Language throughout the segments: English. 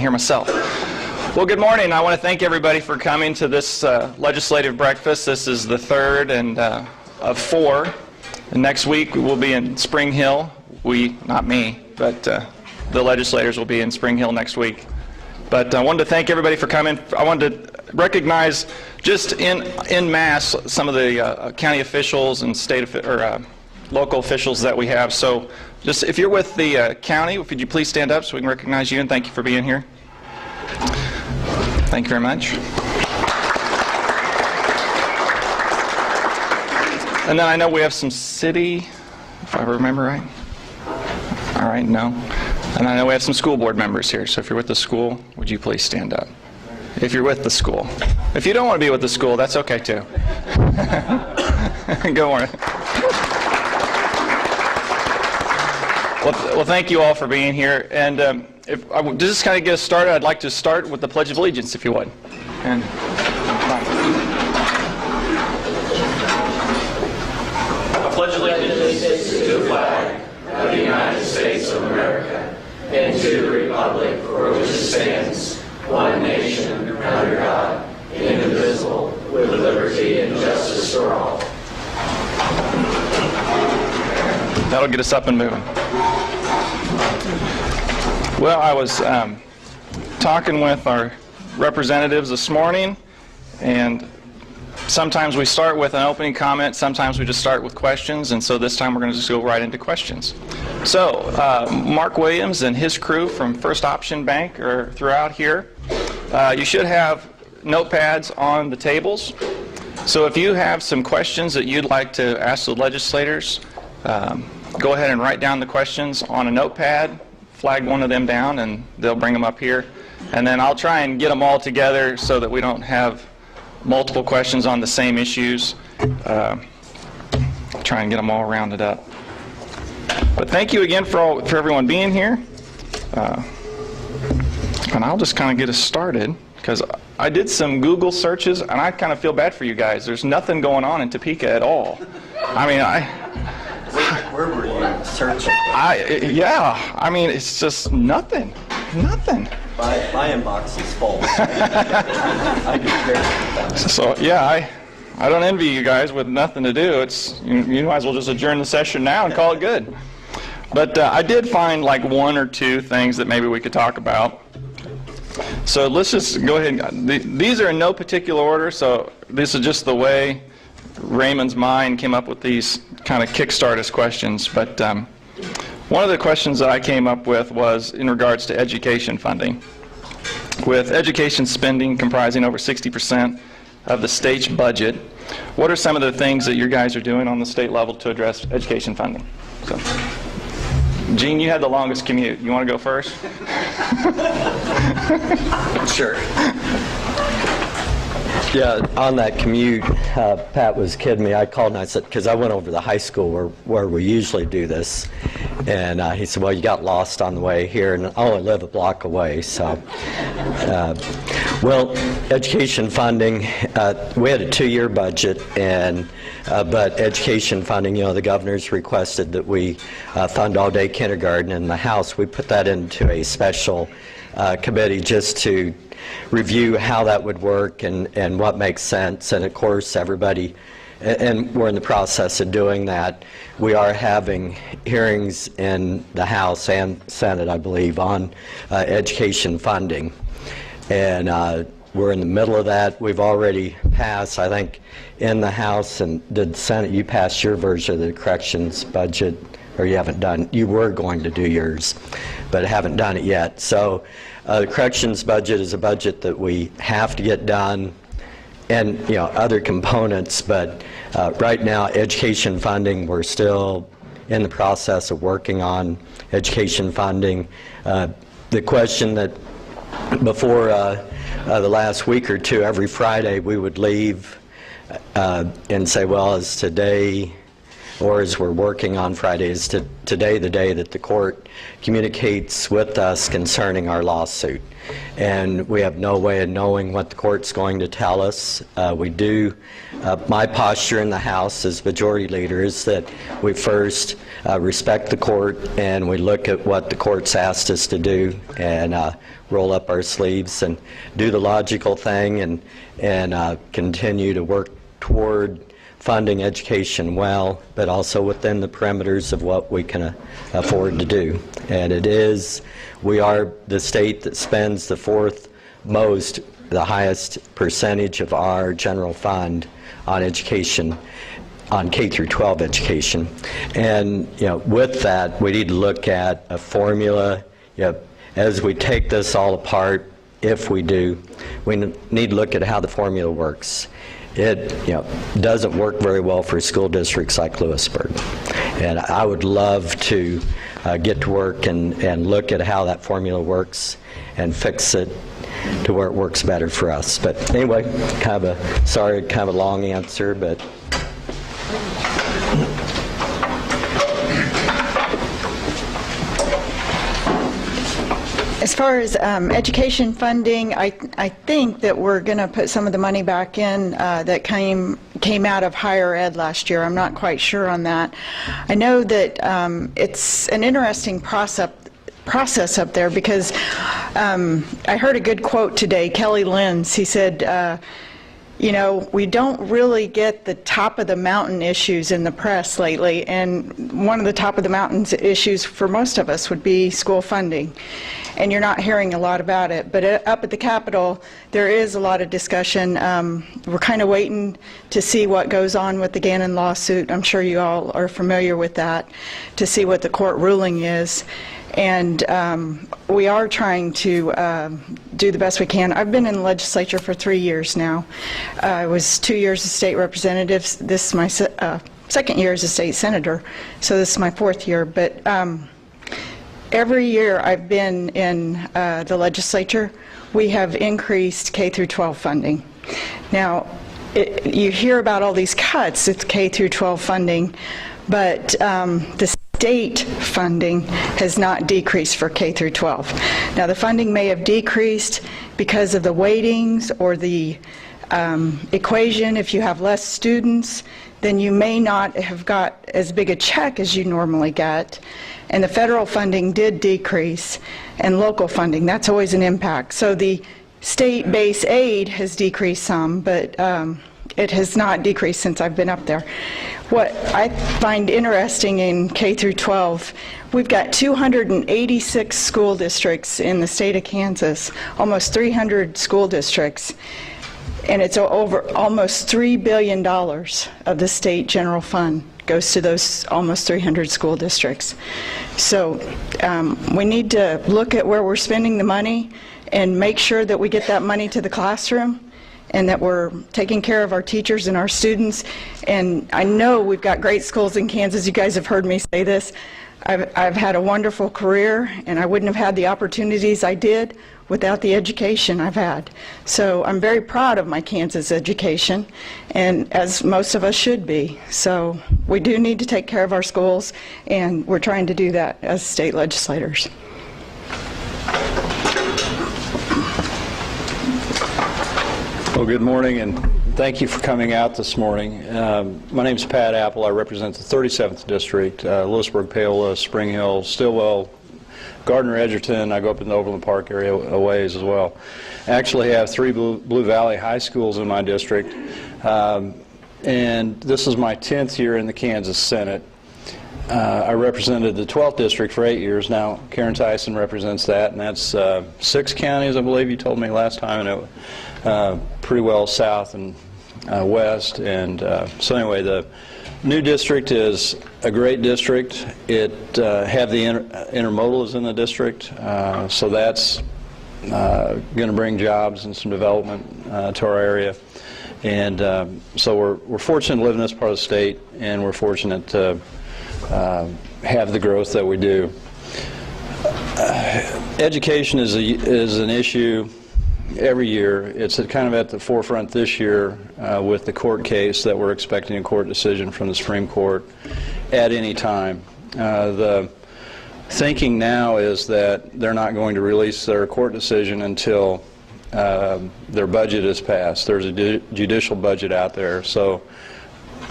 here myself. Well, good morning. I want to thank everybody for coming to this legislative breakfast. This is the third of four. And next week we'll be in Spring Hill. Not me, but the legislators will be in Spring Hill next week. But I wanted to thank everybody for coming. I wanted to recognize just in mass some of the county officials and local officials that we have. So just if you're with the county, would you please stand up so we can recognize you, and thank you for being here. Thank you very much. And then I know we have some city, if I remember right. All right, no. And I know we have some school board members here, so if you're with the school, would you please stand up? If you're with the school. If you don't want to be with the school, that's okay too. Go on. Well, thank you all for being here. And if I would just kind of get us started, I'd like to start with the Pledge of Allegiance, if you would. And I pledge allegiance to the flag of the United States of America and to the republic for which it stands, one nation, under God, indivisible, with liberty and justice for all. That'll get us up and moving. Well, I was talking with our representatives this morning, and sometimes we start with an opening comment, sometimes we just start with questions, and so this time we're going to just go right into questions. So, Mark Williams and his crew from First Option Bank are throughout here. You should have notepads on the tables. So if you have some questions that you'd like to ask the legislators, go ahead and write down the questions on a notepad, flag one of them down, and they'll bring them up here. And then I'll try and get them all together so that we don't have multiple questions on the same issues. Try and get them all rounded up. But thank you again for everyone being here. And I'll just kind of get us started, because I did some Google searches, and I kind of feel bad for you guys. There's nothing going on in Topeka at all. I mean, Where were you searching? Yeah, I mean, it's just nothing. Nothing. My inbox is full. I get So, yeah, I don't envy you guys with nothing to do. You might as well just adjourn the session now and call it good. But I did find like one or two things that maybe we could talk about. So let's just go ahead. These are in no particular order, so this is just the way Raymond's mind came up with these kind of kickstart us questions. But one of the questions that I came up with was in regards to education funding. With education spending comprising over 60% of the state's budget, what are some of the things that you guys are doing on the state level to address education funding? So, Gene, you had the longest commute. You want to go first? Sure. Yeah, on that commute, Pat was kidding me. I called and I said, because I went over to the high school where we usually do this, and he said, well, you got lost on the way here, and I only live a block away, so. Well, education funding, we had a 2-year budget, and but education funding, the governor's requested that we fund all-day kindergarten in the House. We put that into a special committee just to review how that would work and what makes sense. And of course, everybody, and we're in the process of doing that. We are having hearings in the House and Senate, I believe, on education funding. And we're in the middle of that. We've already passed, I think, in the House and the Senate, you passed your version of the corrections budget, or you haven't done, you were going to do yours, but haven't done it yet. So the corrections budget is a budget that we have to get done, and other components, but right now education funding, we're still in the process of working on education funding. The question that before the last week or two, every Friday we would leave and say, well, is today or as we're working on Fridays, today the day that the court communicates with us concerning our lawsuit. And we have no way of knowing what the court's going to tell us. We do, my posture in the House as Majority Leader is that we first respect the court and we look at what the court's asked us to do and roll up our sleeves and do the logical thing and continue to work toward funding education well, but also within the parameters of what we can afford to do. And we are the state that spends the the highest percentage of our general fund on education, on K through 12 education. And with that, we need to look at a formula. As we take this all apart, if we do, we need to look at how the formula works. It doesn't work very well for school districts like Louisburg. And I would love to get to work and look at how that formula works and fix it to where it works better for us. But anyway, kind of a long answer, but as far as education funding, I think that we're going to put some of the money back in that came out of higher ed last year. I'm not quite sure on that. I know that it's an interesting process up there because I heard a good quote today, Kelly Lenz. He said, we don't really get the top of the mountain issues in the press lately, and one of the top of the mountain issues for most of us would be school funding. And you're not hearing a lot about it. But up at the Capitol, there is a lot of discussion. We're kind of waiting to see what goes on with the Gannon lawsuit. I'm sure you all are familiar with that, to see what the court ruling is. And we are trying to do the best we can. I've been in the legislature for 3 years now. I was 2 years as state representative. This is my second year as a state senator, so this is my 4th year. But every year I've been in the legislature, we have increased K through 12 funding. Now, you hear about all these cuts, it's K through 12 funding, but the state funding has not decreased for K through 12. Now, the funding may have decreased because of the weightings or the equation. If you have less students, then you may not have got as big a check as you normally get. And the federal funding did decrease, and local funding, that's always an impact. So the state-based aid has decreased some, but it has not decreased since I've been up there. What I find interesting in K through 12, we've got 286 school districts in the state of Kansas, almost 300 school districts, and it's over almost $3 billion of the state general fund goes to those almost 300 school districts. So we need to look at where we're spending the money and make sure that we get that money to the classroom and that we're taking care of our teachers and our students. And I know we've got great schools in Kansas. You guys have heard me say this. I've had a wonderful career, and I wouldn't have had the opportunities I did without the education I've had. So I'm very proud of my Kansas education, and as most of us should be. So we do need to take care of our schools, and we're trying to do that as state legislators. Well, good morning, and thank you for coming out this morning. My name is Pat Apple. I represent the 37th District, Louisburg, Paola, Spring Hill, Stillwell, Gardner, Edgerton. I go up in the Overland Park area a ways as well. I actually have 3 Blue Valley high schools in my district, and this is my 10th year in the Kansas Senate. I represented the 12th District for 8 years. Now Caryn Tyson represents that, and that's 6 counties, I believe you told me last time, and it pretty well south and west. And so anyway, the new district is a great district. It have the intermodal is in the district, so that's going to bring jobs and some development to our area. And so we're fortunate to live in this part of the state, and we're fortunate to have the growth that we do. Education is an issue every year. It's kind of at the forefront this year with the court case that we're expecting a court decision from the Supreme Court at any time. The thinking now is that they're not going to release their court decision until their budget is passed. There's a judicial budget out there, so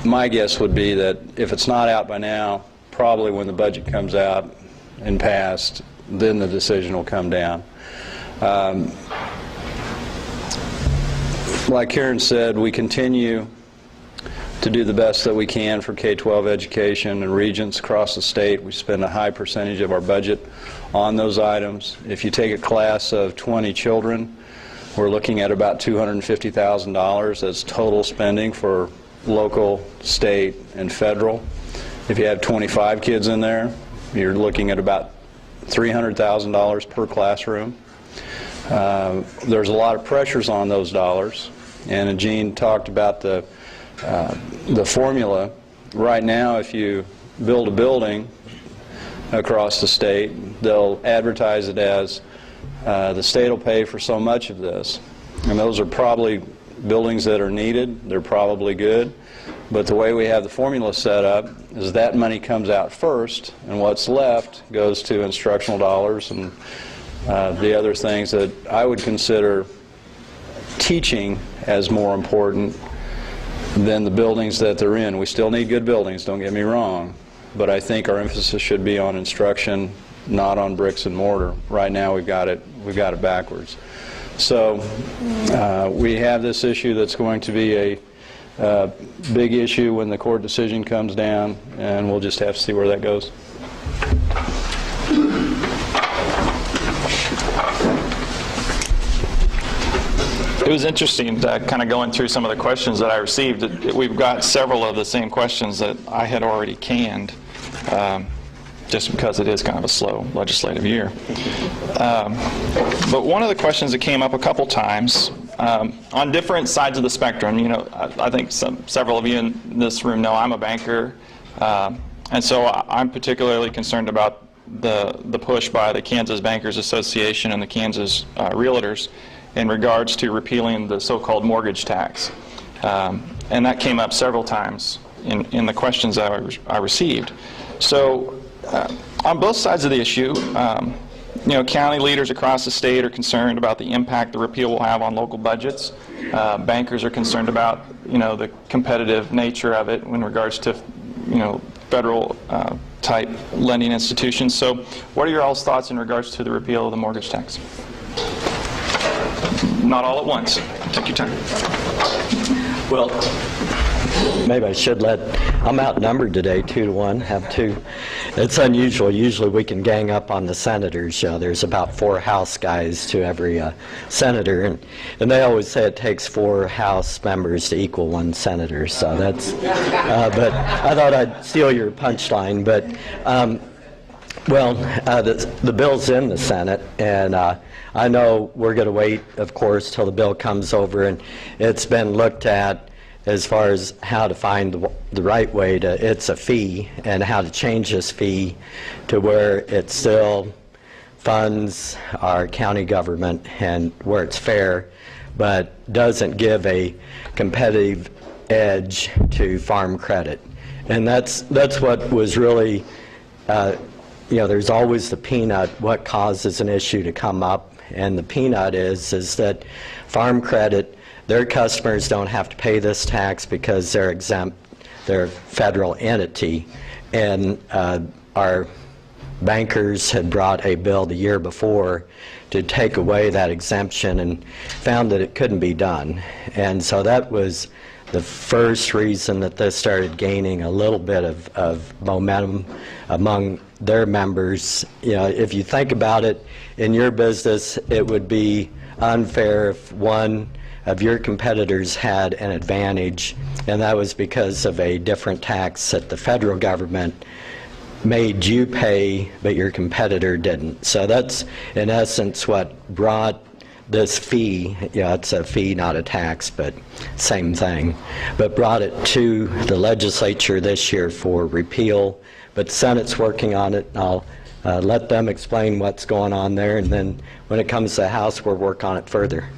my guess would be that if it's not out by now, probably when the budget comes out and passed, then the decision will come down. Like Caryn said, we continue to do the best that we can for K-12 education and regents across the state. We spend a high percentage of our budget on those items. If you take a class of 20 children, we're looking at about $250,000 as total spending for local, state, and federal. If you have 25 kids in there, you're looking at about $300,000 per classroom. There's a lot of pressures on those dollars, and Jene talked about the formula. Right now, if you build a building across the state, they'll advertise it as the state will pay for so much of this. And those are probably buildings that are needed. They're probably good. But the way we have the formula set up is that money comes out first, and what's left goes to instructional dollars and the other things that I would consider teaching as more important than the buildings that they're in. We still need good buildings, don't get me wrong, but I think our emphasis should be on instruction, not on bricks and mortar. Right now we've got it backwards. So we have this issue that's going to be a big issue when the court decision comes down, and we'll just have to see where that goes. It was interesting kind of going through some of the questions that I received. We've got several of the same questions that I had already canned, just because it is kind of a slow legislative year. But one of the questions that came up a couple times, on different sides of the spectrum, you know, I think several of you in this room know I'm a banker, and so I'm particularly concerned about the push by the Kansas Bankers Association and the Kansas Realtors in regards to repealing the so-called mortgage tax. And that came up several times in the questions that I received. So on both sides of the issue, you know, county leaders across the state are concerned about the impact the repeal will have on local budgets. Bankers are concerned about, you know, the competitive nature of it in regards to, you know, federal type lending institutions. So what are your all's thoughts in regards to the repeal of the mortgage tax? Not all at once. Take your time. Well, maybe I should I'm outnumbered today 2-1, have two. It's unusual. Usually we can gang up on the senators. There's about 4 House guys to every senator, and they always say it takes 4 House members to equal 1 senator, so that's, but I thought I'd steal your punchline, but, well, the bill's in the Senate, and I know we're going to wait, of course, till the bill comes over, and it's been looked at as far as how to find the right way to, it's a fee, and how to change this fee to where it still funds our county government and where it's fair, but doesn't give a competitive edge to farm credit. And that's what was really, you know, there's always the peanut, what causes an issue to come up, and the peanut is that farm credit, their customers don't have to pay this tax because they're exempt, they're a federal entity, and our bankers had brought a bill the year before to take away that exemption and found that it couldn't be done. And so that was the first reason that this started gaining a little bit of momentum among their members. You know, if you think about it, in your business, it would be unfair if one of your competitors had an advantage, and that was because of a different tax that the federal government made you pay, but your competitor didn't. So that's, in essence, what brought this fee, yeah, it's a fee, not a tax, but same thing, but brought it to the legislature this year for repeal. But the Senate's working on it, and I'll let them explain what's going on there, and then when it comes to the House, we'll work on it further.